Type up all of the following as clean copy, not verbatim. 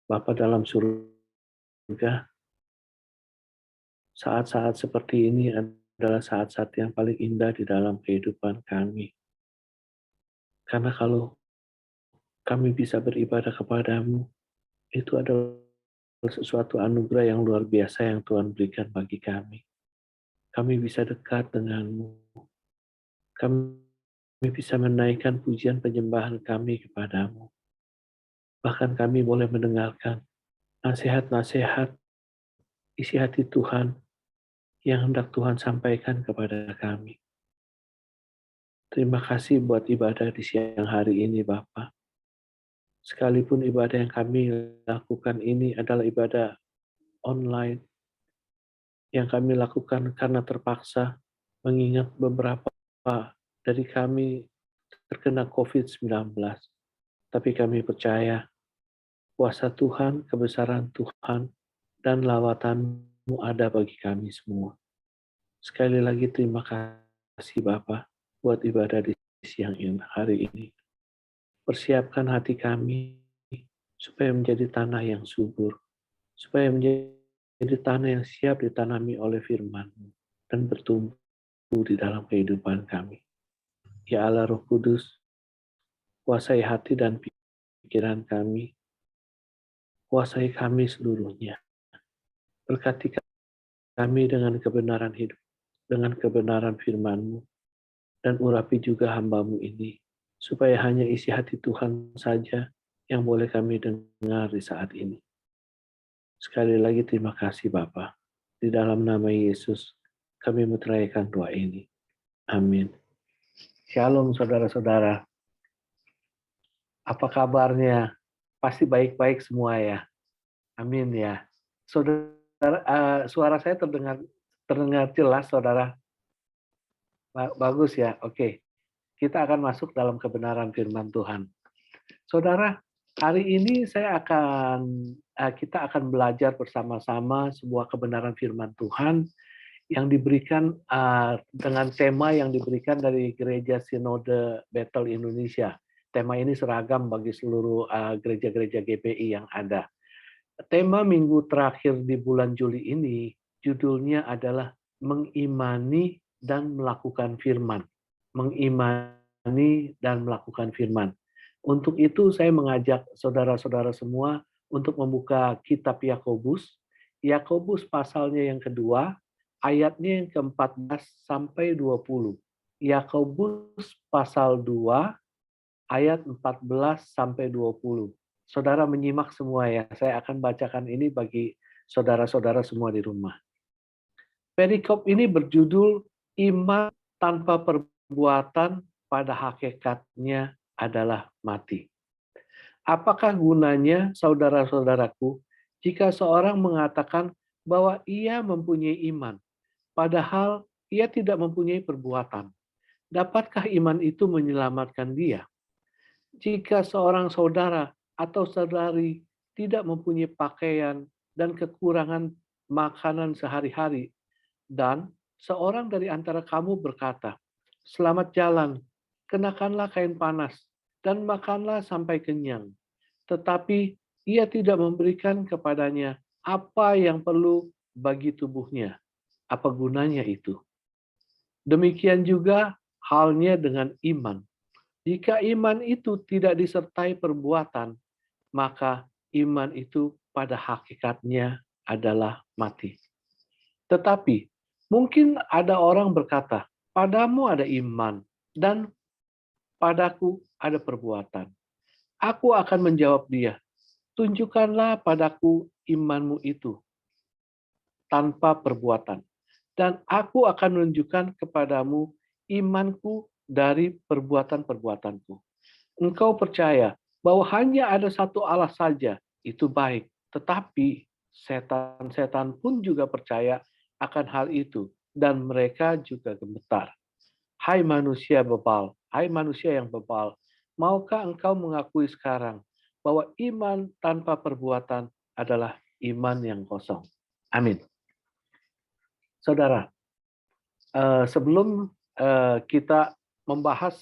Bapa dalam surga, saat-saat seperti ini adalah saat-saat yang paling indah di dalam kehidupan kami. Karena kalau kami bisa beribadah kepadamu, itu adalah sesuatu anugerah yang luar biasa yang Tuhan berikan bagi kami. Kami bisa dekat denganmu. Kami bisa menaikkan pujian penyembahan kami kepadamu. Bahkan kami boleh mendengarkan nasihat-nasihat isi hati Tuhan yang hendak Tuhan sampaikan kepada kami. Terima kasih buat ibadah di siang hari ini, Bapak. Sekalipun ibadah yang kami lakukan ini adalah ibadah online, yang kami lakukan karena terpaksa mengingat beberapa dari kami terkena COVID-19. Tapi kami percaya kuasa Tuhan, kebesaran Tuhan, dan lawatanmu ada bagi kami semua. Sekali lagi terima kasih Bapak buat ibadah di siang hari ini. Persiapkan hati kami supaya menjadi tanah yang subur, supaya menjadi tanah yang siap ditanami oleh firman-Mu dan bertumbuh di dalam kehidupan kami. Ya Allah Roh Kudus, kuasai hati dan pikiran kami, kuasai kami seluruhnya. Berkati kami dengan kebenaran hidup, dengan kebenaran firman-Mu, dan urapi juga hamba-Mu ini, supaya hanya isi hati Tuhan saja yang boleh kami dengar di saat ini. Sekali lagi terima kasih Bapa. Di dalam nama Yesus, kami menceraikan doa ini. Amin. Shalom saudara-saudara. Apa kabarnya? Pasti baik-baik semua ya. Amin ya. Saudara, suara saya terdengar jelas, saudara. Bagus ya. Oke. Kita akan masuk dalam kebenaran firman Tuhan. Saudara, hari ini kita akan belajar bersama-sama sebuah kebenaran firman Tuhan yang diberikan dengan tema yang diberikan dari Gereja Sinode Bethel Indonesia. Tema ini seragam bagi seluruh gereja-gereja GPI yang ada. Tema minggu terakhir di bulan Juli ini judulnya adalah mengimani dan melakukan firman. Mengimani dan melakukan firman. Untuk itu saya mengajak saudara-saudara semua untuk membuka kitab Yakobus. Yakobus pasalnya yang kedua, ayatnya yang ke-14 sampai 20. Yakobus pasal 2 ayat 14 sampai 20. Saudara menyimak semua ya. Saya akan bacakan ini bagi saudara-saudara semua di rumah. Perikop ini berjudul iman tanpa perbuatan pada hakikatnya adalah mati. Apakah gunanya, saudara-saudaraku, jika seorang mengatakan bahwa ia mempunyai iman, padahal ia tidak mempunyai perbuatan? Dapatkah iman itu menyelamatkan dia? Jika seorang saudara atau saudari tidak mempunyai pakaian dan kekurangan makanan sehari-hari, dan seorang dari antara kamu berkata, "Selamat jalan, kenakanlah kain panas, dan makanlah sampai kenyang." Tetapi ia tidak memberikan kepadanya apa yang perlu bagi tubuhnya. Apa gunanya itu? Demikian juga halnya dengan iman. Jika iman itu tidak disertai perbuatan, maka iman itu pada hakikatnya adalah mati. Tetapi mungkin ada orang berkata, padamu ada iman dan padaku ada perbuatan. Aku akan menjawab dia, tunjukkanlah padaku imanmu itu tanpa perbuatan. Dan aku akan menunjukkan kepadamu imanku dari perbuatan-perbuatanku. Engkau percaya bahwa hanya ada satu Allah saja, itu baik. Tetapi setan-setan pun juga percaya akan hal itu, dan mereka juga gemetar. Hai manusia bebal, hai manusia yang bebal, maukah engkau mengakui sekarang bahwa iman tanpa perbuatan adalah iman yang kosong? Amin. Saudara, sebelum kita membahas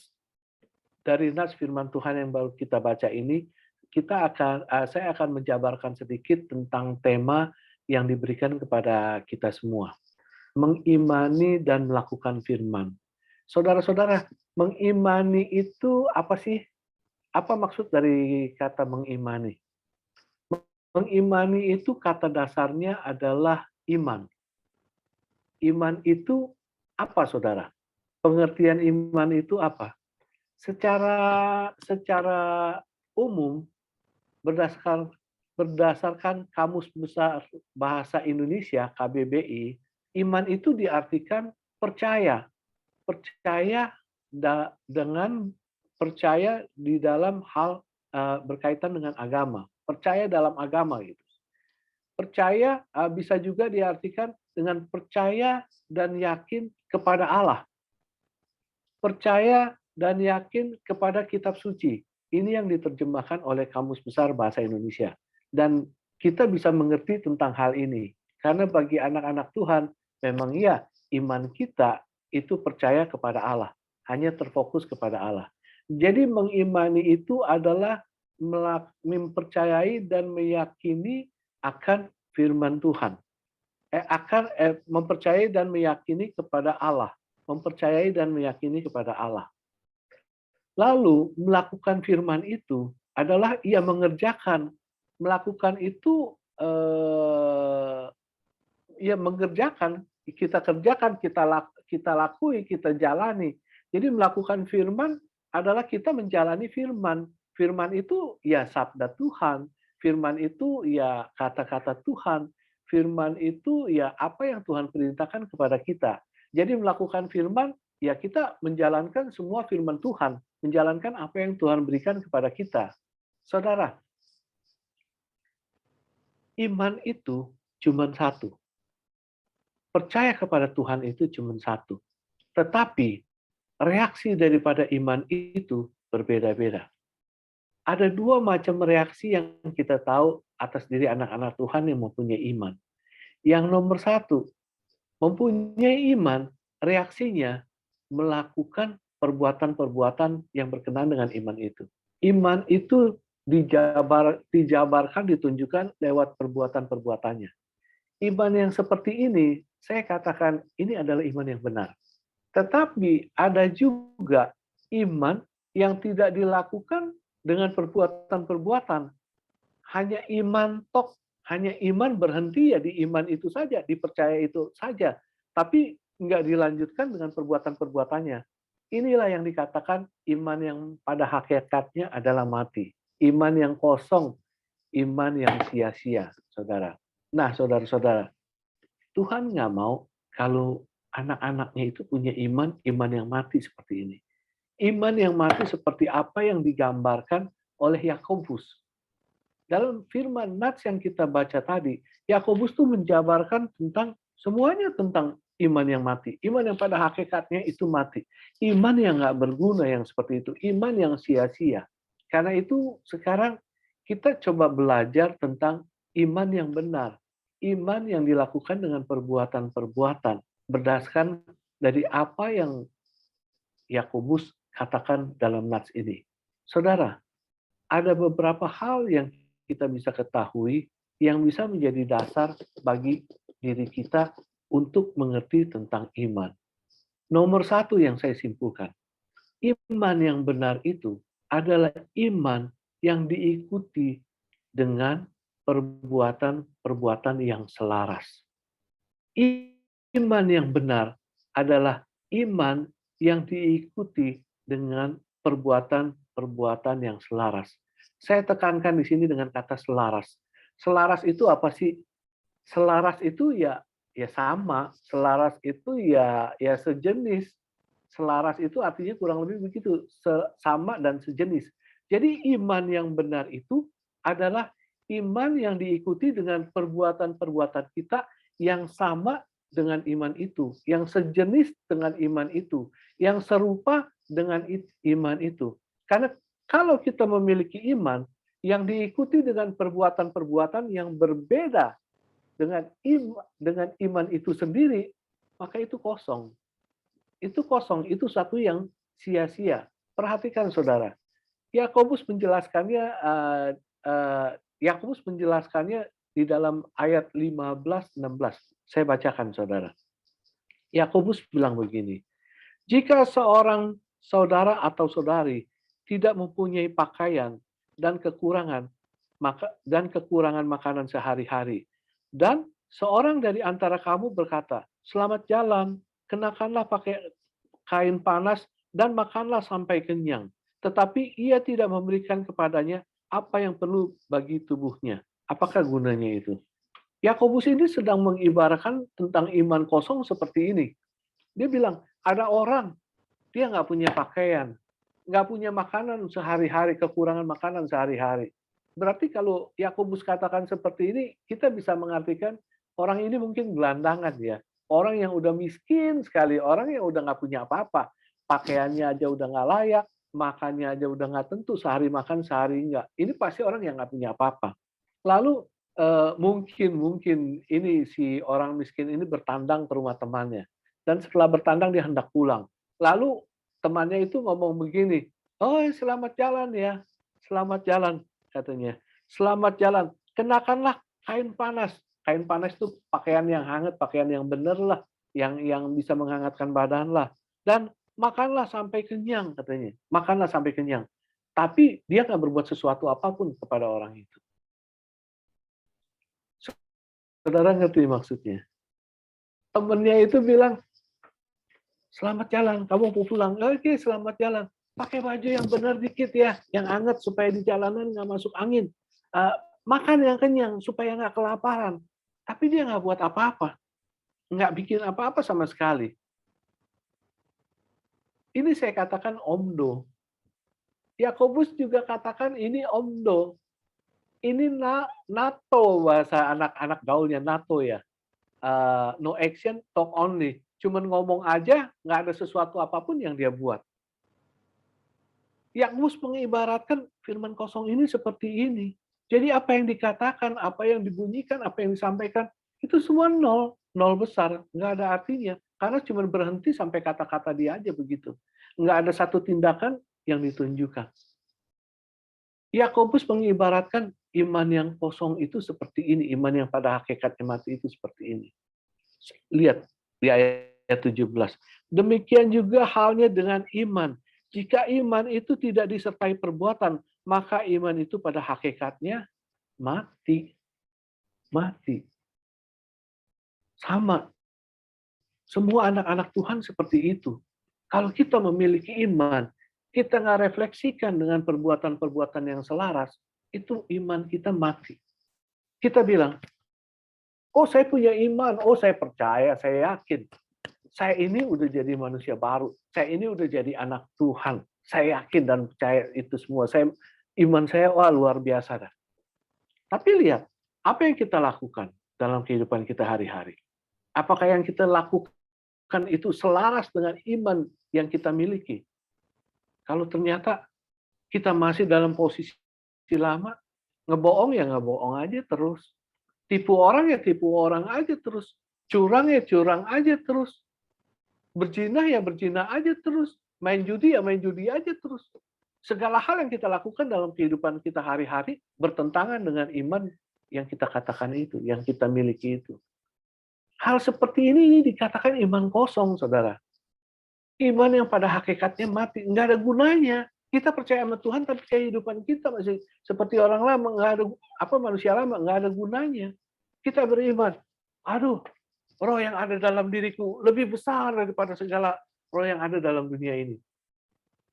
dari nas firman Tuhan yang baru kita baca ini, saya akan menjabarkan sedikit tentang tema yang diberikan kepada kita semua. Mengimani dan melakukan firman. Saudara-saudara, mengimani itu apa sih? Apa maksud dari kata mengimani? Mengimani itu kata dasarnya adalah iman. Iman itu apa, saudara? Pengertian iman itu apa? Secara umum, berdasarkan Kamus Besar Bahasa Indonesia (KBBI), iman itu diartikan percaya, percaya dengan percaya di dalam hal berkaitan dengan agama, percaya dalam agama gitu. Percaya bisa juga diartikan dengan percaya dan yakin kepada Allah, percaya dan yakin kepada kitab suci. Ini yang diterjemahkan oleh Kamus Besar Bahasa Indonesia. Dan kita bisa mengerti tentang hal ini. Karena bagi anak-anak Tuhan, memang iya, iman kita itu percaya kepada Allah. Hanya terfokus kepada Allah. Jadi mengimani itu adalah mempercayai dan meyakini akan firman Tuhan. Mempercayai dan meyakini kepada Allah. Mempercayai dan meyakini kepada Allah. Lalu melakukan firman itu adalah ia mengerjakan. Melakukan itu ia mengerjakan, kita kerjakan, kita lakui, kita jalani. Jadi melakukan firman adalah kita menjalani firman. Firman itu ya sabda Tuhan, firman itu ya kata-kata Tuhan, firman itu ya apa yang Tuhan perintahkan kepada kita. Jadi melakukan firman, ya kita menjalankan semua firman Tuhan, menjalankan apa yang Tuhan berikan kepada kita. Saudara, iman itu cuma satu. Percaya kepada Tuhan itu cuma satu. Tetapi reaksi daripada iman itu berbeda-beda. Ada dua macam reaksi yang kita tahu atas diri anak-anak Tuhan yang mempunyai iman. Yang nomor satu, mempunyai iman, reaksinya melakukan perbuatan-perbuatan yang berkenaan dengan iman itu. Iman itu dijabarkan, ditunjukkan lewat perbuatan-perbuatannya. Iman yang seperti ini, saya katakan ini adalah iman yang benar. Tetapi ada juga iman yang tidak dilakukan dengan perbuatan-perbuatan. Hanya iman tok, hanya iman berhenti ya di iman itu saja, dipercaya itu saja. Tapi nggak dilanjutkan dengan perbuatan-perbuatannya. Inilah yang dikatakan iman yang pada hakikatnya adalah mati. Iman yang kosong, iman yang sia-sia, saudara. Nah, saudara-saudara, Tuhan nggak mau kalau anak-anaknya itu punya iman, iman yang mati seperti ini. Iman yang mati seperti apa yang digambarkan oleh Yakobus. Dalam firman Nats yang kita baca tadi, Yakobus tuh menjabarkan tentang semuanya tentang iman yang mati. Iman yang pada hakikatnya itu mati. Iman yang nggak berguna yang seperti itu. Iman yang sia-sia. Karena itu sekarang kita coba belajar tentang iman yang benar. Iman yang dilakukan dengan perbuatan-perbuatan. Berdasarkan dari apa yang Yakobus katakan dalam Nats ini. Saudara, ada beberapa hal yang kita bisa ketahui yang bisa menjadi dasar bagi diri kita untuk mengerti tentang iman. Nomor satu yang saya simpulkan, iman yang benar itu adalah iman yang diikuti dengan perbuatan-perbuatan yang selaras. Iman yang benar adalah iman yang diikuti dengan perbuatan-perbuatan yang selaras. Saya tekankan di sini dengan kata selaras. Selaras itu apa sih? Selaras itu ya sama, selaras itu ya sejenis. Selaras itu artinya kurang lebih begitu, sama dan sejenis. Jadi iman yang benar itu adalah iman yang diikuti dengan perbuatan-perbuatan kita yang sama dengan iman itu, yang sejenis dengan iman itu, yang serupa dengan iman itu. Karena kalau kita memiliki iman yang diikuti dengan perbuatan-perbuatan yang berbeda dengan iman itu sendiri, maka itu kosong. Itu kosong, itu satu yang sia-sia. Perhatikan saudara, Yakobus menjelaskannya, Yakobus menjelaskannya di dalam ayat 15, 16. Saya bacakan, saudara. Yakobus bilang begini, jika seorang saudara atau saudari tidak mempunyai pakaian dan kekurangan makanan sehari-hari, dan seorang dari antara kamu berkata, "Selamat jalan, kenakanlah pakai kain panas dan makanlah sampai kenyang." Tetapi ia tidak memberikan kepadanya apa yang perlu bagi tubuhnya. Apakah gunanya itu? Yakobus ini sedang mengibaratkan tentang iman kosong seperti ini. Dia bilang, ada orang, dia nggak punya pakaian, nggak punya makanan sehari-hari, kekurangan makanan sehari-hari. Berarti kalau Yakobus katakan seperti ini, kita bisa mengartikan orang ini mungkin gelandangan ya. Orang yang udah miskin sekali, orang yang udah nggak punya apa-apa. Pakaiannya aja udah nggak layak, makannya aja udah nggak tentu, sehari makan, sehari nggak. Ini pasti orang yang nggak punya apa-apa. Lalu mungkin ini si orang miskin ini bertandang ke rumah temannya. Dan setelah bertandang dia hendak pulang. Lalu temannya itu ngomong begini, "Oh, selamat jalan ya, selamat jalan," katanya. "Selamat jalan, kenakanlah kain panas." Kain panas itu pakaian yang hangat, pakaian yang benar lah, yang bisa menghangatkan badan lah. Dan makanlah sampai kenyang, katanya. Makanlah sampai kenyang. Tapi dia nggak berbuat sesuatu apapun kepada orang itu. Saudara ngerti maksudnya? Temennya itu bilang, "Selamat jalan, kamu mau pulang." "Oke, selamat jalan. Pakai baju yang benar dikit ya, yang hangat supaya di jalanan nggak masuk angin. Makan yang kenyang supaya nggak kelaparan." Tapi dia nggak buat apa-apa, nggak bikin apa-apa sama sekali. Ini saya katakan omdo. Yakobus juga katakan ini omdo. Ini NATO bahasa anak-anak gaulnya, NATO ya. No action, talk only. Cuman ngomong aja, nggak ada sesuatu apapun yang dia buat. Yakobus mengibaratkan firman kosong ini seperti ini. Jadi apa yang dikatakan, apa yang dibunyikan, apa yang disampaikan, itu semua nol, nol besar, nggak ada artinya. Karena cuma berhenti sampai kata-kata dia aja begitu. Nggak ada satu tindakan yang ditunjukkan. Yakobus mengibaratkan iman yang kosong itu seperti ini, iman yang pada hakikatnya mati itu seperti ini. Lihat di ayat 17. Demikian juga halnya dengan iman. Jika iman itu tidak disertai perbuatan, maka iman itu pada hakikatnya mati. Mati. Sama. Semua anak-anak Tuhan seperti itu. Kalau kita memiliki iman, kita nggak refleksikan dengan perbuatan-perbuatan yang selaras, itu iman kita mati. Kita bilang, "Oh, saya punya iman, oh saya percaya, saya yakin. Saya ini udah jadi manusia baru. Saya ini udah jadi anak Tuhan. Saya yakin dan percaya itu semua. Iman saya wah luar biasa dah." Tapi lihat, apa yang kita lakukan dalam kehidupan kita hari-hari? Apakah yang kita lakukan itu selaras dengan iman yang kita miliki? Kalau ternyata kita masih dalam posisi lama, ngebohong ya ngebohong aja terus. Tipu orang ya tipu orang aja terus. Curang ya curang aja terus. Berzina ya berzina aja terus. Main judi ya main judi aja terus. Segala hal yang kita lakukan dalam kehidupan kita hari-hari bertentangan dengan iman yang kita katakan itu, yang kita miliki itu. Hal seperti ini dikatakan iman kosong, saudara. Iman yang pada hakikatnya mati, nggak ada gunanya. Kita percaya sama Tuhan, tapi kehidupan kita masih seperti orang lama, nggak ada manusia lama, nggak ada gunanya. Kita beriman, aduh, roh yang ada dalam diriku lebih besar daripada segala roh yang ada dalam dunia ini.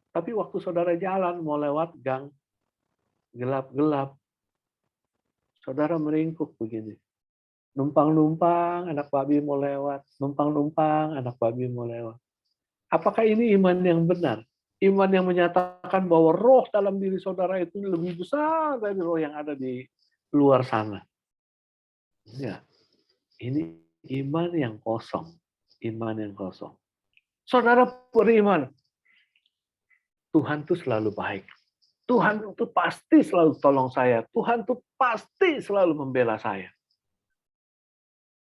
Tapi waktu saudara jalan mau lewat gang gelap-gelap, saudara meringkuk begini. Numpang-numpang anak babi mau lewat, numpang-numpang anak babi mau lewat. Apakah ini iman yang benar? Iman yang menyatakan bahwa roh dalam diri saudara itu lebih besar dari roh yang ada di luar sana. Ya, ini iman yang kosong. Iman yang kosong. Saudara beriman, Tuhan itu selalu baik. Tuhan itu pasti selalu tolong saya. Tuhan itu pasti selalu membela saya.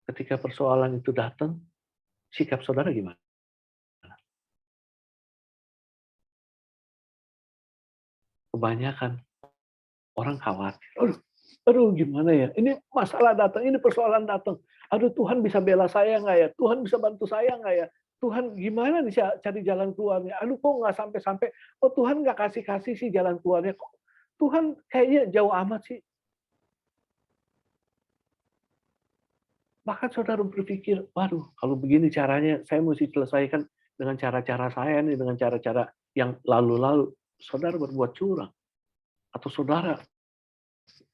Ketika persoalan itu datang, sikap saudara gimana? kebanyakan orang khawatir. Aduh, aduh gimana ya? Ini masalah datang, ini persoalan datang. Aduh Tuhan bisa bela saya nggak ya? Tuhan bisa bantu saya nggak ya? Tuhan gimana nih cari jalan keluarnya? Aduh kok nggak sampai-sampai, oh Tuhan nggak kasih-kasih sih jalan keluarnya. Kok Tuhan kayaknya jauh amat sih. Bahkan saudara berpikir, waduh kalau begini caranya saya mesti selesaikan dengan cara-cara saya nih, dengan cara-cara yang lalu-lalu. Saudara berbuat curang. Atau saudara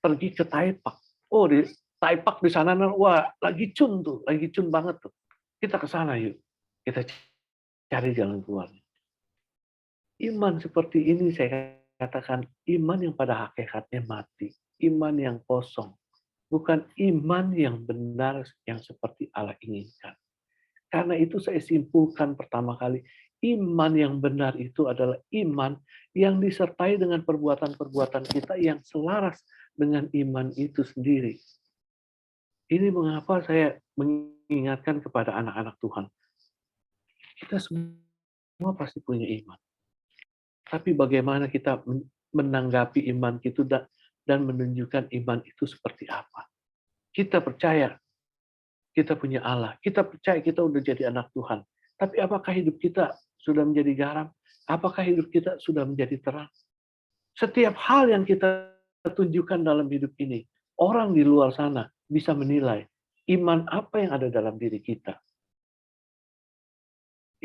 pergi ke Taipak. Oh, di Taipak di sana, wah, lagi cun tuh, lagi cun banget tuh. Kita ke sana yuk. Kita cari jalan keluar. Iman seperti ini saya katakan iman yang pada hakikatnya mati. Iman yang kosong. Bukan iman yang benar yang seperti Allah inginkan. Karena itu saya simpulkan pertama kali, iman yang benar itu adalah iman yang disertai dengan perbuatan-perbuatan kita yang selaras dengan iman itu sendiri. Ini mengapa saya mengingatkan kepada anak-anak Tuhan. Kita semua pasti punya iman. Tapi bagaimana kita menanggapi iman itu dan menunjukkan iman itu seperti apa. Kita percaya kita punya Allah. Kita percaya kita udah jadi anak Tuhan. Tapi apakah hidup kita sudah menjadi garam? Apakah hidup kita sudah menjadi terang? Setiap hal yang kita tunjukkan dalam hidup ini, orang di luar sana bisa menilai iman apa yang ada dalam diri kita.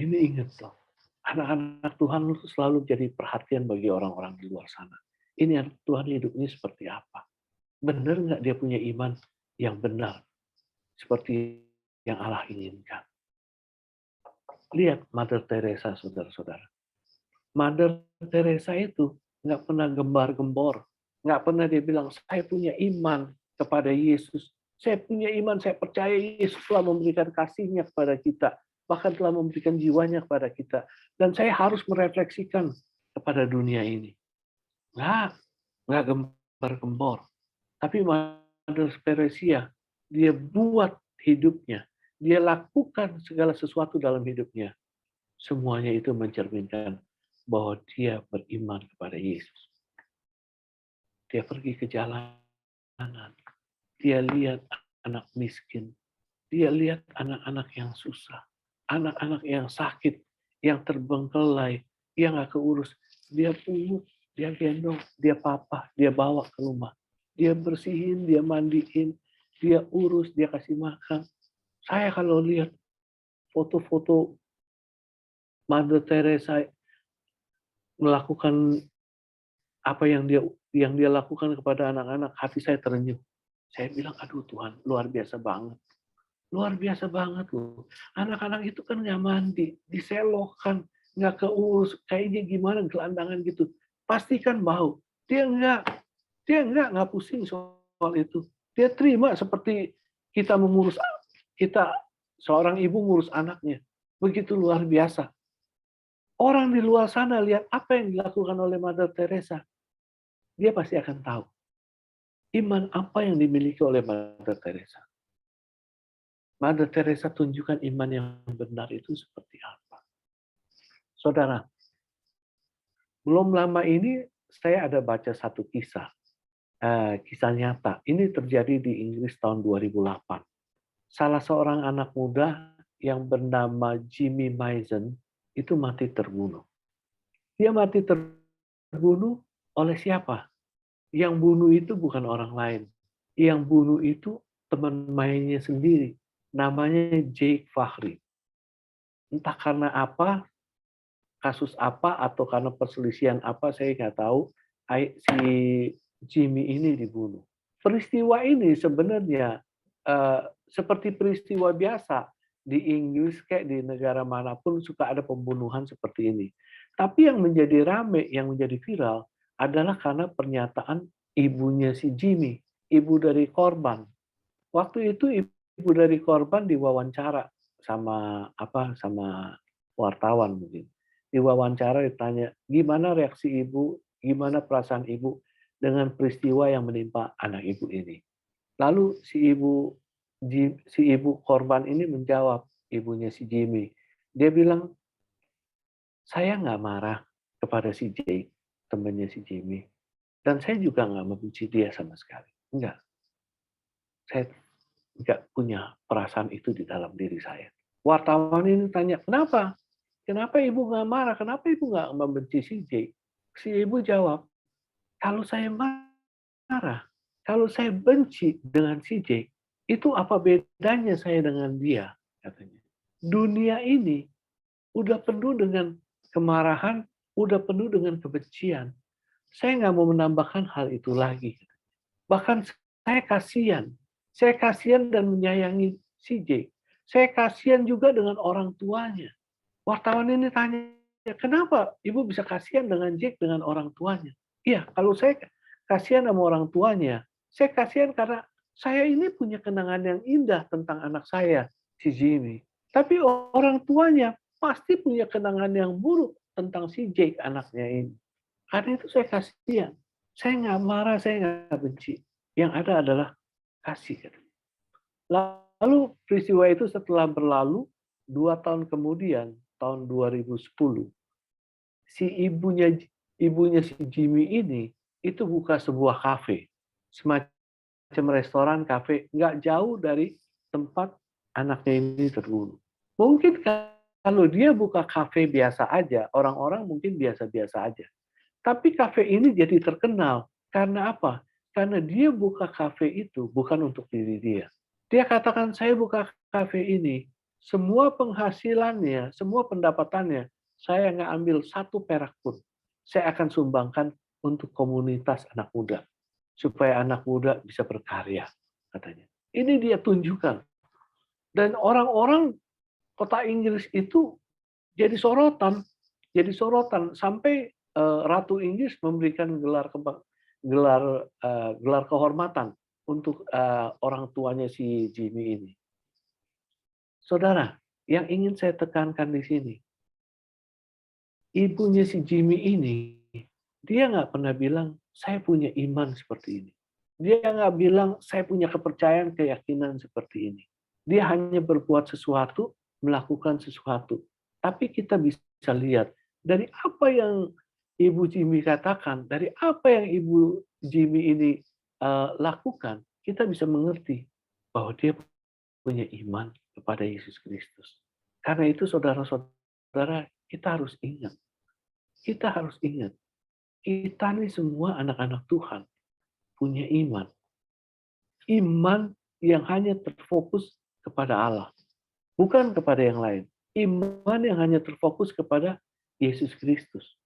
Ini ingat loh, anak-anak Tuhan itu selalu jadi perhatian bagi orang-orang di luar sana. Ini anak Tuhan hidupnya seperti apa? Benar nggak dia punya iman yang benar? Seperti yang Allah inginkan. Lihat Mother Teresa, saudara-saudara. Mother Teresa itu nggak pernah gembar-gembor. Nggak pernah dia bilang, saya punya iman kepada Yesus. Saya punya iman, saya percaya Yesus telah memberikan kasihnya kepada kita. Bahkan telah memberikan jiwanya kepada kita. Dan saya harus merefleksikan kepada dunia ini. Nggak gembar-gembor. Tapi Mother Teresa, dia buat hidupnya. Dia lakukan segala sesuatu dalam hidupnya. Semuanya itu mencerminkan bahwa dia beriman kepada Yesus. Dia pergi ke jalanan. Dia lihat anak miskin. Dia lihat anak-anak yang susah. Anak-anak yang sakit, yang terbengkelai, yang nggak keurus. Dia pungut, dia gendong, dia papa, dia bawa ke rumah. Dia bersihin, dia mandiin, dia urus, dia kasih makan. Saya kalau lihat foto-foto Mother Teresa melakukan apa yang dia lakukan kepada anak-anak, hati saya terenyuh. Saya bilang, aduh Tuhan, luar biasa banget. Luar biasa banget loh. Anak-anak itu kan nggak mandi, diselokan, nggak keurus, kayaknya gimana gelandangan gitu. Pastikan bau. Dia nggak pusing soal itu. Dia terima seperti kita seorang ibu ngurus anaknya. Begitu luar biasa. Orang di luar sana lihat apa yang dilakukan oleh Mother Teresa. Dia pasti akan tahu iman apa yang dimiliki oleh Mother Teresa. Mother Teresa tunjukkan iman yang benar itu seperti apa. Saudara, belum lama ini saya ada baca satu kisah, kisah nyata. Ini terjadi di Inggris tahun 2008. Salah seorang anak muda yang bernama Jimmy Mason itu mati terbunuh. Dia mati terbunuh oleh siapa? Yang bunuh itu bukan orang lain. Yang bunuh itu teman mainnya sendiri. Namanya Jake Fahry. Entah karena apa, kasus apa, atau karena perselisihan apa, saya nggak tahu, si Jimmy ini dibunuh. Peristiwa ini sebenarnya seperti peristiwa biasa. Di Inggris, kayak di negara manapun, suka ada pembunuhan seperti ini. Tapi yang menjadi rame, yang menjadi viral, adalah karena pernyataan ibunya si Jimmy, ibu dari korban. Waktu itu ibu dari korban diwawancara sama wartawan mungkin. Diwawancara ditanya, gimana reaksi ibu, gimana perasaan ibu dengan peristiwa yang menimpa anak ibu ini. Lalu si ibu korban ini menjawab, ibunya si Jimmy. Dia bilang, saya nggak marah kepada si Jake. temannya si Jimmy. Dan saya juga nggak membenci dia sama sekali. Enggak, saya nggak punya perasaan itu di dalam diri saya. Wartawan ini tanya, kenapa? Kenapa ibu nggak marah? Kenapa ibu nggak membenci si J? Si ibu jawab, kalau saya marah, kalau saya benci dengan si J, itu apa bedanya saya dengan dia? Katanya. Dunia ini udah penuh dengan kemarahan, udah penuh dengan kebencian. Saya nggak mau menambahkan hal itu lagi. Bahkan saya kasihan. Saya kasihan dan menyayangi si J. Saya kasihan juga dengan orang tuanya. Wartawan ini tanya, kenapa ibu bisa kasihan dengan Jack dengan orang tuanya? Iya, kalau saya kasihan sama orang tuanya, saya kasihan karena saya ini punya kenangan yang indah tentang anak saya, si Jimmy. Tapi orang tuanya pasti punya kenangan yang buruk tentang si Jake, anaknya ini. Karena itu saya kasihan. Saya nggak marah, saya nggak benci. Yang ada adalah kasih. Lalu peristiwa itu setelah berlalu, 2 tahun kemudian, tahun 2010, si ibunya si Jimmy ini itu buka sebuah kafe, semacam restoran kafe, nggak jauh dari tempat anaknya ini terbunuh. Mungkin kalau dia buka kafe biasa aja, orang-orang mungkin biasa-biasa aja. Tapi kafe ini jadi terkenal karena apa? Karena dia buka kafe itu bukan untuk diri dia. Dia katakan, saya buka kafe ini, semua penghasilannya, semua pendapatannya, saya nggak ambil 1 perak pun. Saya akan sumbangkan untuk komunitas anak muda, supaya anak muda bisa berkarya, katanya. Ini dia tunjukkan. Dan orang-orang kota Inggris itu jadi sorotan sampai Ratu Inggris memberikan gelar kehormatan untuk orang tuanya si Jimmy ini. Saudara, yang ingin saya tekankan di sini, ibunya si Jimmy ini, dia nggak pernah bilang, saya punya iman seperti ini. Dia nggak bilang, saya punya kepercayaan, keyakinan seperti ini. Dia hanya berbuat sesuatu, melakukan sesuatu. Tapi kita bisa lihat, dari apa yang Ibu Jimmy katakan, dari apa yang Ibu Jimmy ini lakukan, kita bisa mengerti bahwa dia punya iman kepada Yesus Kristus. Karena itu saudara-saudara, kita harus ingat. Kita harus ingat, kita ini semua anak-anak Tuhan punya iman. Iman yang hanya terfokus kepada Allah, bukan kepada yang lain. Iman yang hanya terfokus kepada Yesus Kristus.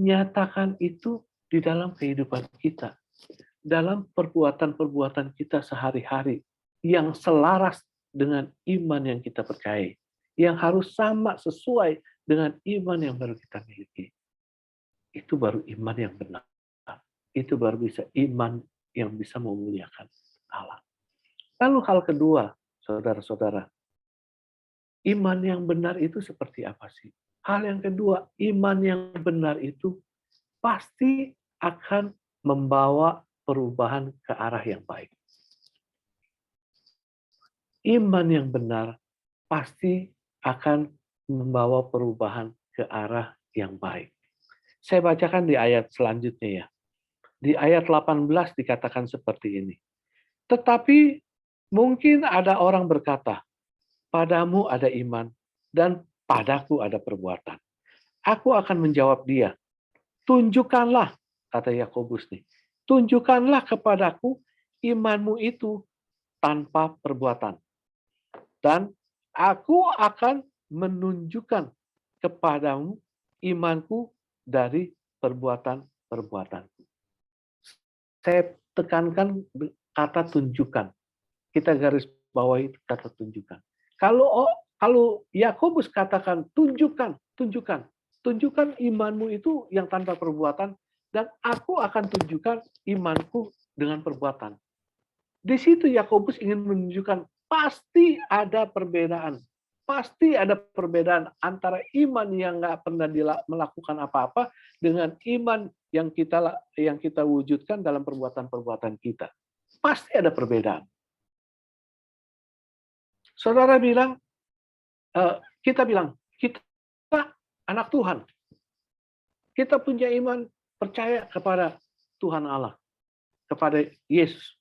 Nyatakan itu di dalam kehidupan kita, dalam perbuatan-perbuatan kita sehari-hari yang selaras dengan iman yang kita percayai, yang harus sama sesuai dengan iman yang baru kita miliki. Itu baru iman yang benar. Itu baru bisa iman yang bisa memuliakan Allah. Lalu hal kedua, saudara-saudara, iman yang benar itu seperti apa sih? Hal yang kedua, iman yang benar itu pasti akan membawa perubahan ke arah yang baik. Iman yang benar pasti akan membawa perubahan ke arah yang baik. Saya bacakan di ayat selanjutnya ya. Di ayat 18 dikatakan seperti ini. Tetapi mungkin ada orang berkata, padamu ada iman dan padaku ada perbuatan. Aku akan menjawab dia, tunjukkanlah, kata Yakobus nih, tunjukkanlah kepadaku imanmu itu tanpa perbuatan. Dan aku akan menunjukkan kepadamu imanku dari perbuatan-perbuatanku. Saya tekankan kata tunjukkan. Kita garis bawahi kata tunjukkan. Kalau Yakobus katakan tunjukkan, tunjukkan. Tunjukkan imanmu itu yang tanpa perbuatan, dan aku akan tunjukkan imanku dengan perbuatan. Di situ Yakobus ingin menunjukkan pasti ada perbedaan. Pasti ada perbedaan antara iman yang nggak pernah melakukan apa-apa dengan iman yang kita wujudkan dalam perbuatan-perbuatan kita. Pasti ada perbedaan. Saudara bilang, kita bilang, kita anak Tuhan. Kita punya iman percaya kepada Tuhan Allah, kepada Yesus.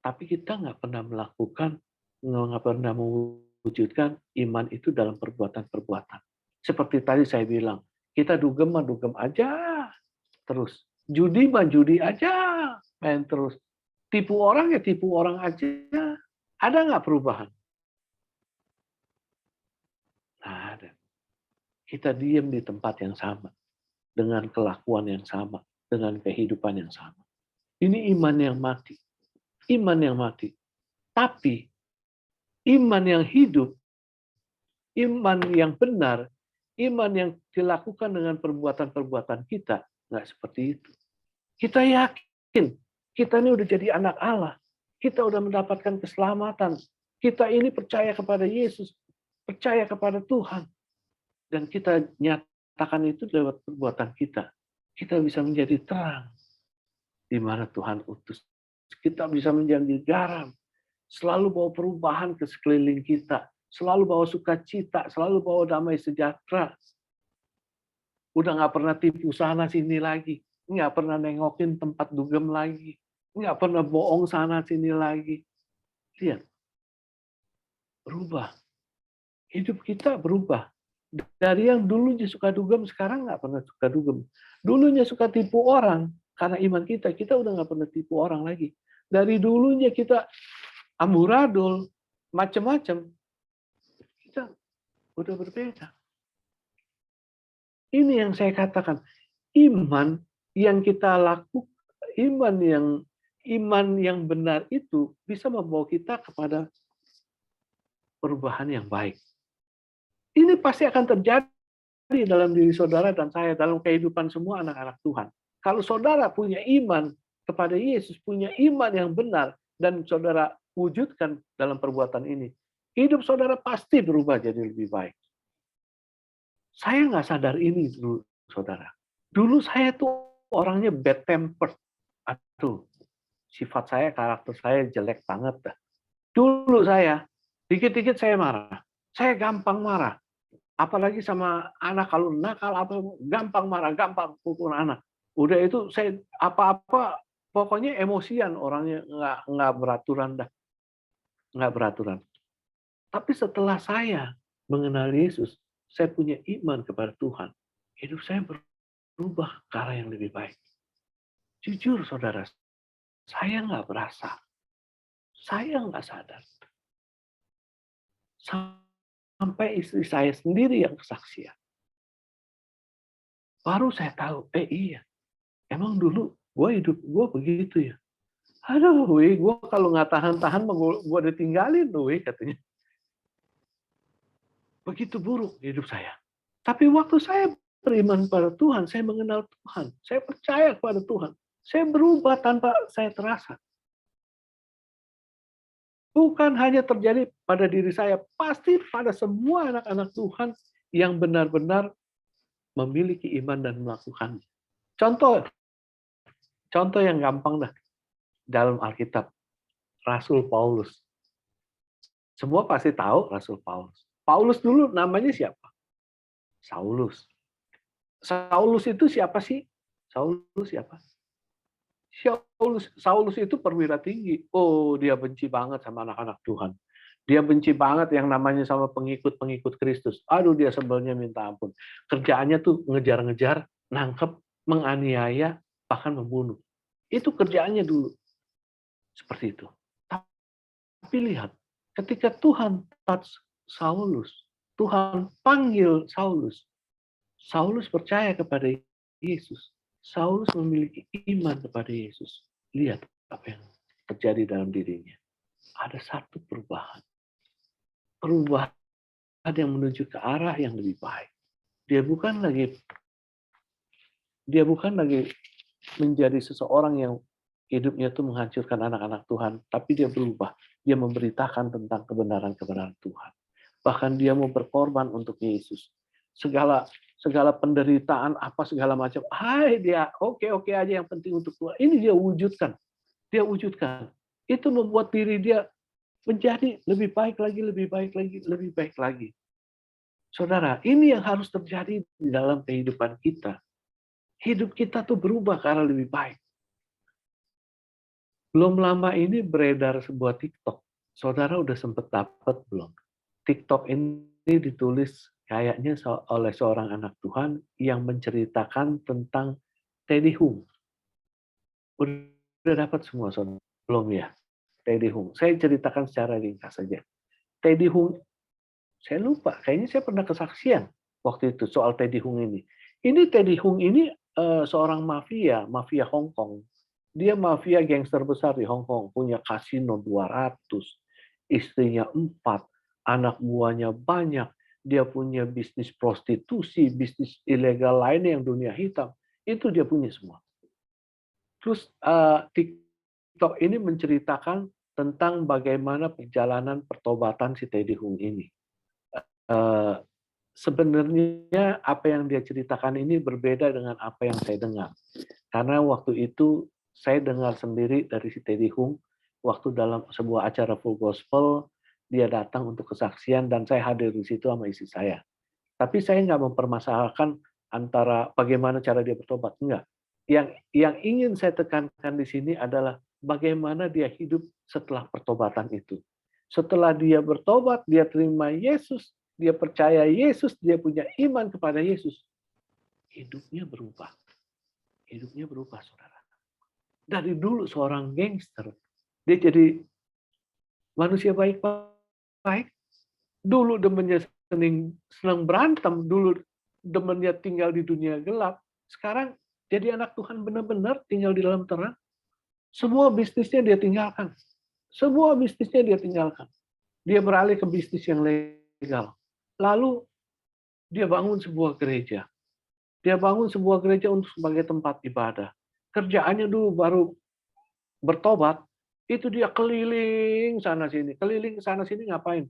Tapi kita nggak pernah melakukan, nggak pernah mewujudkan iman itu dalam perbuatan-perbuatan. Seperti tadi saya bilang, kita dugem mah dugem aja terus. Judi mah judi aja main terus. Tipu orang ya tipu orang aja. Ada nggak perubahan? Nggak ada. Kita diam di tempat yang sama, dengan kelakuan yang sama, dengan kehidupan yang sama. Ini iman yang mati. Iman yang mati. Tapi iman yang hidup, iman yang benar, iman yang dilakukan dengan perbuatan-perbuatan kita, nggak seperti itu. Kita yakin, kita ini udah jadi anak Allah. Kita udah mendapatkan keselamatan. Kita ini percaya kepada Yesus, percaya kepada Tuhan. Dan kita nyatakan itu lewat perbuatan kita. Kita bisa menjadi terang di mana Tuhan utus. Kita bisa menjadi garam, selalu bawa perubahan ke sekeliling kita, selalu bawa sukacita, selalu bawa damai sejahtera. Udah nggak pernah tipu sana sini lagi, nggak pernah nengokin tempat dugem lagi, nggak pernah bohong sana sini lagi. Lihat, berubah. Hidup kita berubah. Dari yang dulunya suka dugem, sekarang nggak pernah suka dugem. Dulunya suka tipu orang, karena iman kita udah nggak pernah tipu orang lagi. Dari dulunya kita amburadul, macam-macam, kita udah berbeda. Ini yang saya katakan, iman yang kita lakukan, iman yang benar itu bisa membawa kita kepada perubahan yang baik. Ini pasti akan terjadi dalam diri saudara dan saya, dalam kehidupan semua anak-anak Tuhan. Kalau saudara punya iman kepada Yesus, punya iman yang benar, dan saudara wujudkan dalam perbuatan ini, hidup saudara pasti berubah jadi lebih baik. Saya nggak sadar ini dulu, saudara. Dulu saya tuh orangnya bad tempered. Aduh, sifat saya, karakter saya jelek banget dah. Dulu saya, dikit-dikit saya marah. Saya gampang marah. Apalagi sama anak, kalau nakal apa, gampang marah, gampang pukul anak. Udah itu saya apa-apa, pokoknya emosian, orangnya nggak beraturan dah. Nggak beraturan. Tapi setelah saya mengenal Yesus, saya punya iman kepada Tuhan. Hidup saya berubah ke arah yang lebih baik. Jujur, saudara, saya nggak berasa. Saya nggak sadar. Sampai istri saya sendiri yang kesaksian. Baru saya tahu, iya, emang dulu gue begitu ya. Aduh, gue kalau nggak tahan-tahan, gue ditinggalin, katanya. Begitu buruk hidup saya. Tapi waktu saya beriman pada Tuhan, saya mengenal Tuhan, saya percaya kepada Tuhan, saya berubah tanpa saya terasa. Bukan hanya terjadi pada diri saya, pasti pada semua anak-anak Tuhan yang benar-benar memiliki iman dan melakukannya. Contoh yang gampang dah, dalam Alkitab, Rasul Paulus. Semua pasti tahu Rasul Paulus. Paulus dulu namanya siapa? Saulus. Saulus itu siapa sih? Saulus siapa? Saulus itu perwira tinggi. Oh, dia benci banget sama anak-anak Tuhan. Dia benci banget yang namanya sama pengikut-pengikut Kristus. Aduh, dia sebelnya minta ampun. Kerjaannya tuh ngejar-ngejar, nangkep, menganiaya, bahkan membunuh. Itu kerjaannya dulu. Seperti itu. Tapi lihat, ketika Tuhan touch Saulus, Tuhan panggil Saulus, Saulus percaya kepada Yesus. Saulus memiliki iman kepada Yesus. Lihat apa yang terjadi dalam dirinya. Ada satu perubahan. Perubahan yang menuju ke arah yang lebih baik. Dia bukan lagi menjadi seseorang yang hidupnya itu menghancurkan anak-anak Tuhan, tapi dia berubah. Dia memberitakan tentang kebenaran-kebenaran Tuhan. Bahkan dia mau berkorban untuk Yesus. Segala penderitaan, apa segala macam. Dia oke aja, yang penting untuk Tuhan. Ini dia wujudkan. Dia wujudkan. Itu membuat diri dia menjadi lebih baik lagi, lebih baik lagi, lebih baik lagi. Saudara, ini yang harus terjadi di dalam kehidupan kita. Hidup kita tuh berubah ke arah lebih baik. Belum lama ini beredar sebuah TikTok. Saudara udah sempet dapat belum? TikTok ini ditulis kayaknya oleh seorang anak Tuhan yang menceritakan tentang Teddy Hung. Udah dapat semua, saudara? Belum ya? Teddy Hung. Saya ceritakan secara ringkas saja. Teddy Hung, saya lupa, kayaknya saya pernah kesaksian waktu itu soal Teddy Hung ini. Ini Teddy Hung ini seorang mafia Hong Kong. Dia mafia gangster besar di Hong Kong, punya kasino 200, istrinya 4, anak buahnya banyak, dia punya bisnis prostitusi, bisnis ilegal lainnya yang dunia hitam, itu dia punya semua. Terus TikTok ini menceritakan tentang bagaimana perjalanan pertobatan si Teddy Hung ini. Eh, Sebenarnya apa yang dia ceritakan ini berbeda dengan apa yang saya dengar. Karena waktu itu saya dengar sendiri dari si Teddy Hung, waktu dalam sebuah acara full gospel, dia datang untuk kesaksian dan saya hadir di situ sama istri saya. Tapi saya nggak mempermasalahkan antara bagaimana cara dia bertobat, enggak. Yang ingin saya tekankan di sini adalah bagaimana dia hidup setelah pertobatan itu. Setelah dia bertobat, dia terima Yesus, dia percaya Yesus, dia punya iman kepada Yesus. Hidupnya berubah. Hidupnya berubah, saudara. Dari dulu seorang gangster, dia jadi manusia baik-baik. Dulu demennya senang berantem, dulu demennya tinggal di dunia gelap. Sekarang jadi anak Tuhan benar-benar tinggal di dalam terang. Semua bisnisnya dia tinggalkan. Semua bisnisnya dia tinggalkan. Dia beralih ke bisnis yang legal. Lalu dia bangun sebuah gereja. Dia bangun sebuah gereja untuk sebagai tempat ibadah. Kerjaannya dulu baru bertobat, itu dia keliling sana sini. Keliling sana sini ngapain?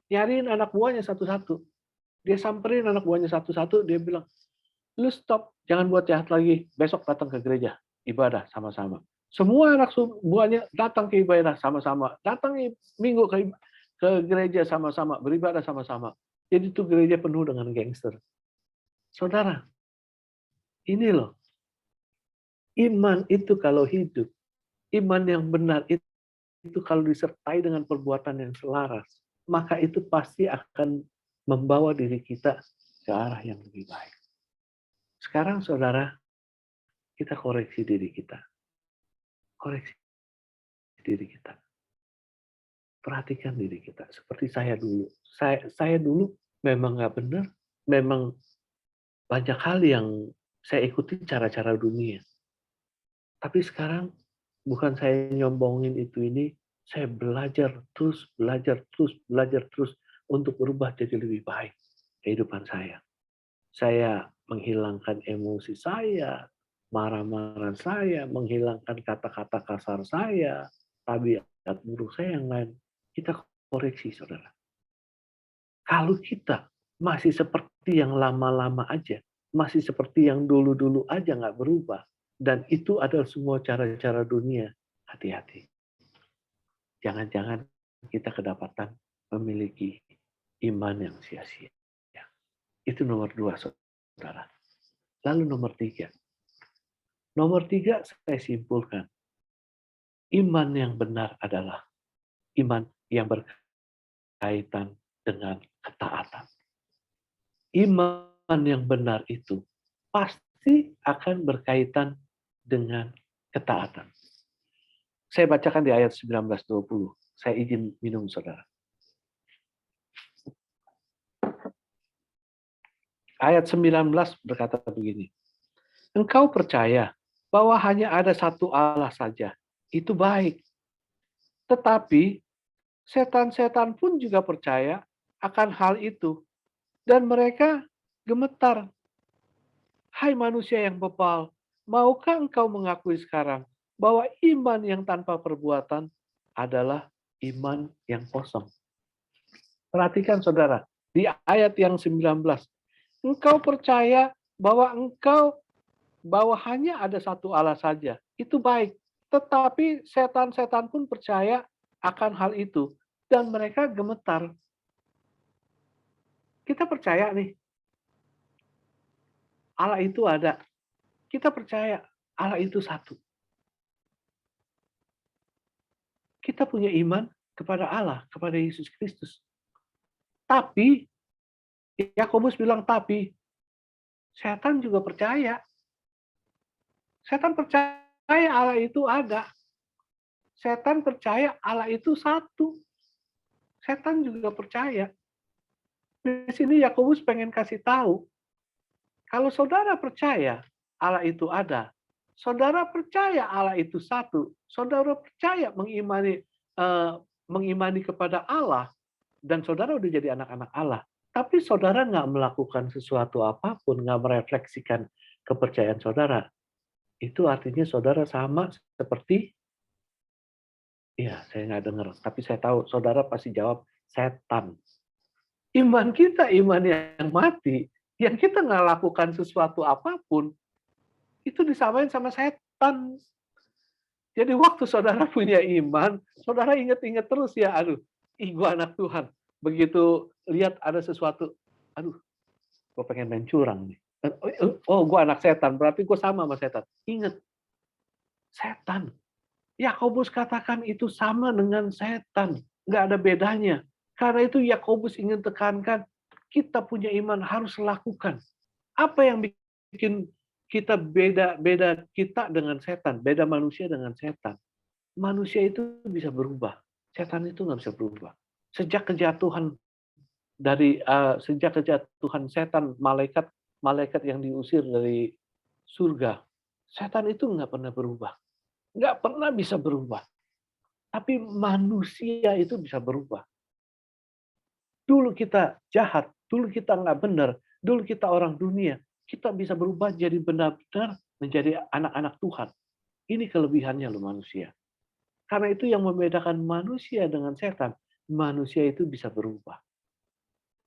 Nyariin anak buahnya satu-satu. Dia samperin anak buahnya satu-satu, dia bilang, lu stop, jangan buat jahat lagi. Besok datang ke gereja, ibadah sama-sama. Semua anak buahnya datang ke ibadah sama-sama. Datang minggu ke gereja sama-sama, beribadah sama-sama. Jadi itu gereja penuh dengan gangster. Saudara, ini loh, iman itu kalau hidup, iman yang benar itu kalau disertai dengan perbuatan yang selaras, maka itu pasti akan membawa diri kita ke arah yang lebih baik. Sekarang saudara, kita koreksi diri kita. Koreksi diri kita. Perhatikan diri kita. Seperti saya dulu. Saya dulu memang nggak benar, memang banyak hal yang saya ikuti cara-cara dunia. Tapi sekarang bukan saya nyombongin itu ini, saya belajar terus, belajar terus, belajar terus untuk berubah jadi lebih baik kehidupan saya. Saya menghilangkan emosi saya, marah-marah saya, menghilangkan kata-kata kasar saya, tabiat buruk saya yang lain. Kita koreksi, saudara. Kalau kita masih seperti yang lama-lama aja, masih seperti yang dulu-dulu aja nggak berubah, dan itu adalah semua cara-cara dunia, hati-hati. Jangan-jangan kita kedapatan memiliki iman yang sia-sia. Itu nomor 2, saudara. Lalu nomor 3. Nomor 3 saya simpulkan. Iman yang benar adalah iman yang berkaitan dengan ketaatan. Iman yang benar itu pasti akan berkaitan dengan ketaatan. Saya bacakan di ayat 19-20. Saya izin minum, saudara. Ayat 19 berkata begini. Engkau percaya bahwa hanya ada satu Allah saja. Itu baik. Tetapi setan-setan pun juga percaya akan hal itu. Dan mereka gemetar. Hai manusia yang bebal, maukah engkau mengakui sekarang bahwa iman yang tanpa perbuatan adalah iman yang kosong? Perhatikan saudara, di ayat yang 19. Engkau percaya bahwa hanya ada satu Allah saja. Itu baik. Tetapi setan-setan pun percaya akan hal itu. Dan mereka gemetar. Kita percaya nih, Allah itu ada. Kita percaya Allah itu satu. Kita punya iman kepada Allah, kepada Yesus Kristus. Tapi, Yakobus bilang tapi, setan juga percaya. Setan percaya Allah itu ada. Setan percaya Allah itu satu. Setan juga percaya. Di sini Yakobus pengen kasih tahu, kalau saudara percaya Allah itu ada, saudara percaya Allah itu satu, saudara percaya mengimani kepada Allah, dan saudara udah jadi anak-anak Allah. Tapi saudara nggak melakukan sesuatu apapun, nggak merefleksikan kepercayaan saudara, itu artinya saudara sama seperti, ya saya nggak dengar, tapi saya tahu saudara pasti jawab setan. Iman kita iman yang mati, yang kita nggak lakukan sesuatu apapun, itu disamain sama setan. Jadi waktu saudara punya iman, saudara ingat-ingat terus ya, aduh, gue anak Tuhan. Begitu lihat ada sesuatu, aduh, gue pengen main curang nih. Oh, gue anak setan, berarti gue sama setan. Ingat, setan. Yakobus katakan itu sama dengan setan. Nggak ada bedanya. Karena itu Yakobus ingin tekankan, kita punya iman harus lakukan. Apa yang bikin kita beda kita dengan setan, beda manusia dengan setan? Manusia itu bisa berubah, setan itu nggak bisa berubah. Sejak kejatuhan setan, malaikat yang diusir dari surga, setan itu nggak pernah berubah, nggak pernah bisa berubah. Tapi manusia itu bisa berubah. Dulu kita jahat, dulu kita nggak benar, dulu kita orang dunia, kita bisa berubah jadi benar-benar menjadi anak-anak Tuhan. Ini kelebihannya loh manusia. Karena itu yang membedakan manusia dengan setan, manusia itu bisa berubah.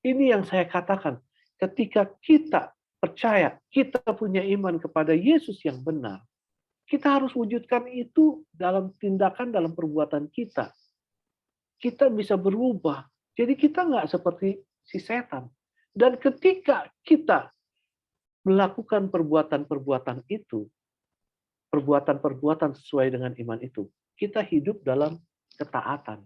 Ini yang saya katakan, ketika kita percaya, kita punya iman kepada Yesus yang benar, kita harus wujudkan itu dalam tindakan, dalam perbuatan kita. Kita bisa berubah. Jadi kita nggak seperti si setan. Dan ketika kita melakukan perbuatan-perbuatan itu, perbuatan-perbuatan sesuai dengan iman itu, kita hidup dalam ketaatan.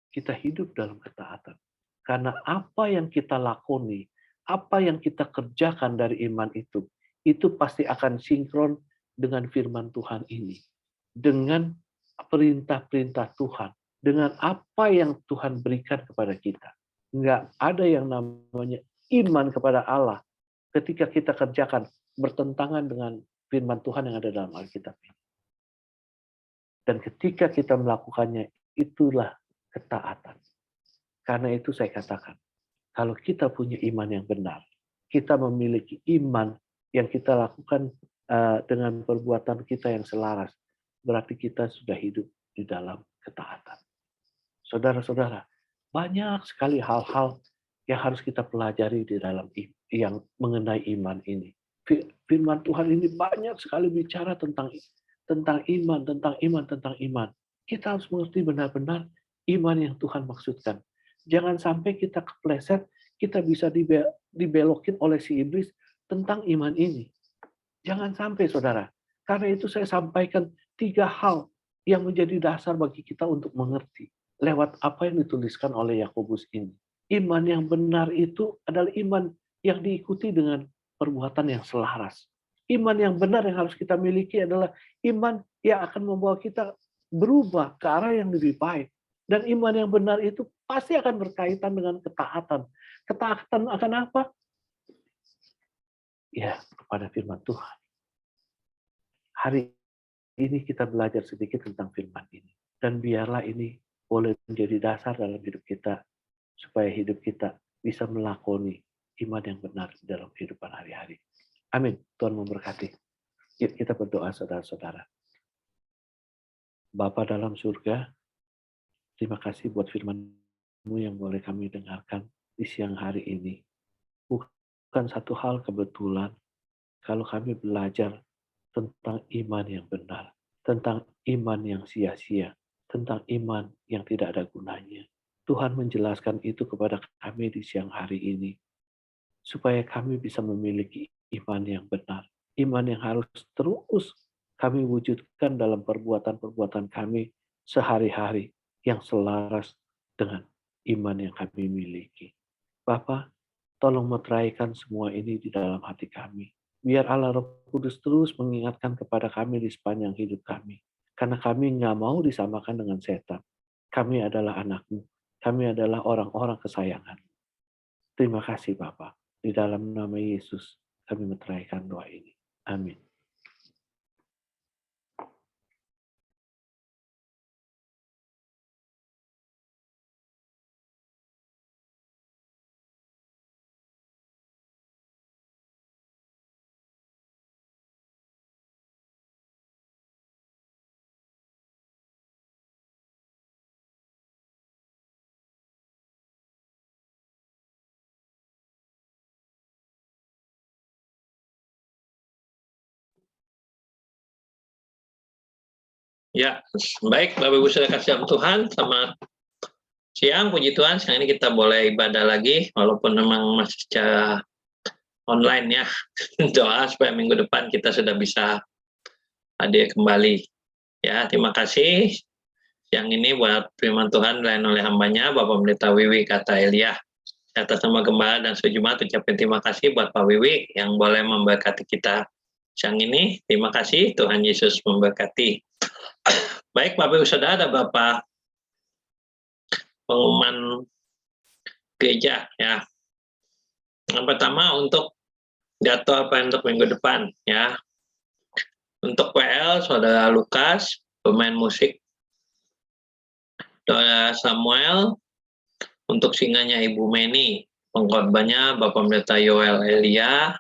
Kita hidup dalam ketaatan. Karena apa yang kita lakoni, apa yang kita kerjakan dari iman itu pasti akan sinkron dengan firman Tuhan ini. Dengan perintah-perintah Tuhan. Dengan apa yang Tuhan berikan kepada kita. Nggak ada yang namanya iman kepada Allah ketika kita kerjakan bertentangan dengan firman Tuhan yang ada dalam Alkitab ini. Dan ketika kita melakukannya, itulah ketaatan. Karena itu saya katakan, kalau kita punya iman yang benar, kita memiliki iman yang kita lakukan dengan perbuatan kita yang selaras, berarti kita sudah hidup di dalam ketaatan. Saudara-saudara, banyak sekali hal-hal yang harus kita pelajari di dalam yang mengenai iman ini. Firman Tuhan ini banyak sekali bicara tentang iman, tentang iman, tentang iman. Kita harus mengerti benar-benar iman yang Tuhan maksudkan. Jangan sampai kita kepleset, kita bisa dibelokin oleh si iblis tentang iman ini. Jangan sampai, saudara. Karena itu saya sampaikan 3 hal yang menjadi dasar bagi kita untuk mengerti lewat apa yang dituliskan oleh Yakobus ini. Iman yang benar itu adalah iman yang diikuti dengan perbuatan yang selaras. Iman yang benar yang harus kita miliki adalah iman yang akan membawa kita berubah ke arah yang lebih baik. Dan iman yang benar itu pasti akan berkaitan dengan ketaatan. Ketaatan akan apa? Ya, kepada firman Tuhan. Hari ini kita belajar sedikit tentang firman ini. Dan biarlah ini boleh menjadi dasar dalam hidup kita, supaya hidup kita bisa melakoni iman yang benar dalam kehidupan hari-hari. Amin. Tuhan memberkati. Yuk kita berdoa, saudara-saudara. Bapa dalam surga, terima kasih buat firman-Mu yang boleh kami dengarkan di siang hari ini. Bukan satu hal kebetulan kalau kami belajar tentang iman yang benar, tentang iman yang sia-sia, tentang iman yang tidak ada gunanya. Tuhan menjelaskan itu kepada kami di siang hari ini, supaya kami bisa memiliki iman yang benar, iman yang harus terus kami wujudkan dalam perbuatan-perbuatan kami sehari-hari yang selaras dengan iman yang kami miliki. Bapa, tolong meteraikan semua ini di dalam hati kami. Biar Allah Roh Kudus terus mengingatkan kepada kami di sepanjang hidup kami. Karena kami nggak mau disamakan dengan setan. Kami adalah anak-Mu. Kami adalah orang-orang kesayangan. Terima kasih Bapa. Di dalam nama Yesus kami meteraikan doa ini. Amin. Ya, baik Bapak Ibu sudah kasih dalam Tuhan, selamat siang, puji Tuhan. Siang ini kita boleh ibadah lagi, walaupun memang masih secara online ya. Doa supaya minggu depan kita sudah bisa hadir kembali. Ya, terima kasih. Siang ini buat firman Tuhan dilayan oleh hambanya, Bapak Pendeta Wiwi Kata Elia. Atas nama Gembala dan Sujemaat ucapkan terima kasih buat Pak Wiwi yang boleh memberkati kita siang ini. Terima kasih, Tuhan Yesus memberkati. Baik Bapak Ibu Saudara, ada Bapak pengumuman gereja ya. Yang pertama untuk jadwal untuk minggu depan ya. Untuk PL Saudara Lukas, pemain musik. Saudara Samuel, untuk singanya Ibu Meni, pengkhotbahnya Bapak Pendeta Yoel Elia,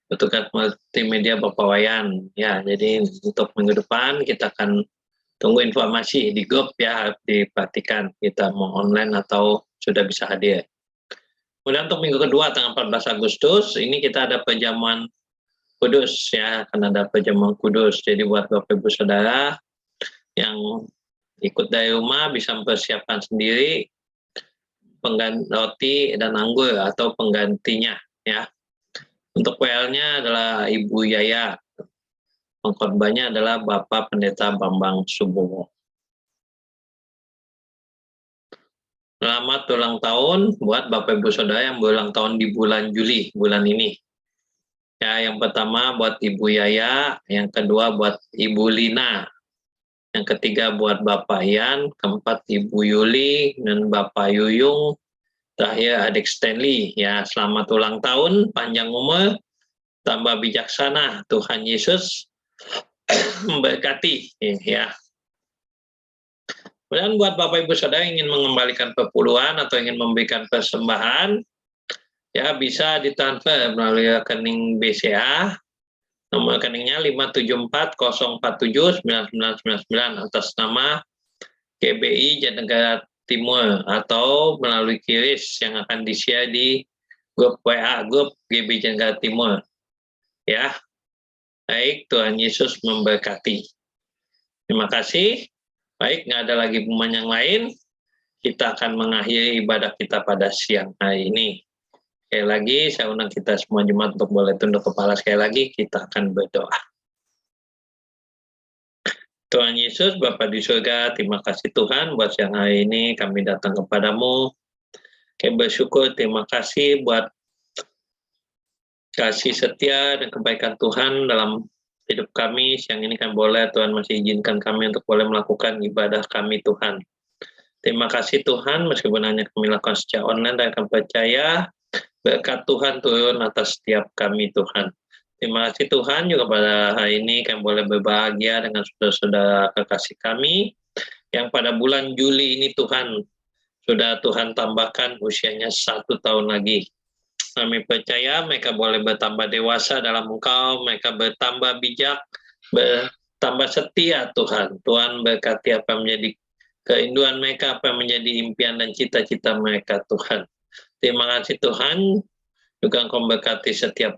petugas multimedia Bapak Wayan. Ya, jadi untuk minggu depan kita akan tunggu informasi di grup ya, harus diperhatikan kita mau online atau sudah bisa hadir. Kemudian untuk minggu kedua tanggal 14 Agustus ini kita ada perjamuan kudus ya, akan ada perjamuan kudus. Jadi buat Bapak Ibu Saudara yang ikut dari rumah bisa mempersiapkan sendiri pengganti roti dan anggur atau penggantinya ya. Untuk WL-nya adalah Ibu Yaya. Pengkhotbahnya adalah Bapak Pendeta Bambang Subowo. Selamat ulang tahun buat Bapak Ibu Saudara yang berulang tahun di bulan Juli, bulan ini. Ya, yang pertama buat Ibu Yaya, yang kedua buat Ibu Lina, yang ketiga buat Bapak Ian, keempat Ibu Yuli dan Bapak Yuyung, terakhir adik Stanley. Ya, selamat ulang tahun, panjang umur, tambah bijaksana, Tuhan Yesus memberkati. Ya. Dan buat Bapak Ibu Saudara yang ingin mengembalikan perpuluhan atau ingin memberikan persembahan, ya bisa ditransfer melalui rekening BCA. Nomor rekeningnya 574047999 atas nama GBI Jatinegara Timur atau melalui QRIS yang akan di-share di grup WA grup GBI Jatinegara Timur. Ya. Baik, Tuhan Yesus memberkati. Terima kasih. Baik, nggak ada lagi pengumuman yang lain. Kita akan mengakhiri ibadah kita pada siang hari ini. Sekali lagi, saya undang kita semua jemaat untuk boleh tunduk kepala sekali lagi. Kita akan berdoa. Tuhan Yesus, Bapa di surga, terima kasih Tuhan buat siang hari ini kami datang kepadamu. Kami bersyukur, terima kasih buat kasih setia dan kebaikan Tuhan dalam hidup kami. Siang ini kan boleh Tuhan masih izinkan kami untuk boleh melakukan ibadah kami Tuhan. Terima kasih Tuhan, meskipun hanya kami lakukan secara online dan kami percaya berkat Tuhan turun atas setiap kami Tuhan. Terima kasih Tuhan juga pada hari ini kami boleh berbahagia dengan saudara-saudara kekasih kami yang pada bulan Juli ini Tuhan sudah Tuhan tambahkan usianya 1 tahun lagi. Kami percaya mereka boleh bertambah dewasa dalam Engkau, mereka bertambah bijak, bertambah setia Tuhan. Tuhan berkati apa yang menjadi kerinduan mereka, apa yang menjadi impian dan cita-cita mereka Tuhan. Terima kasih Tuhan, juga Engkau berkati setiap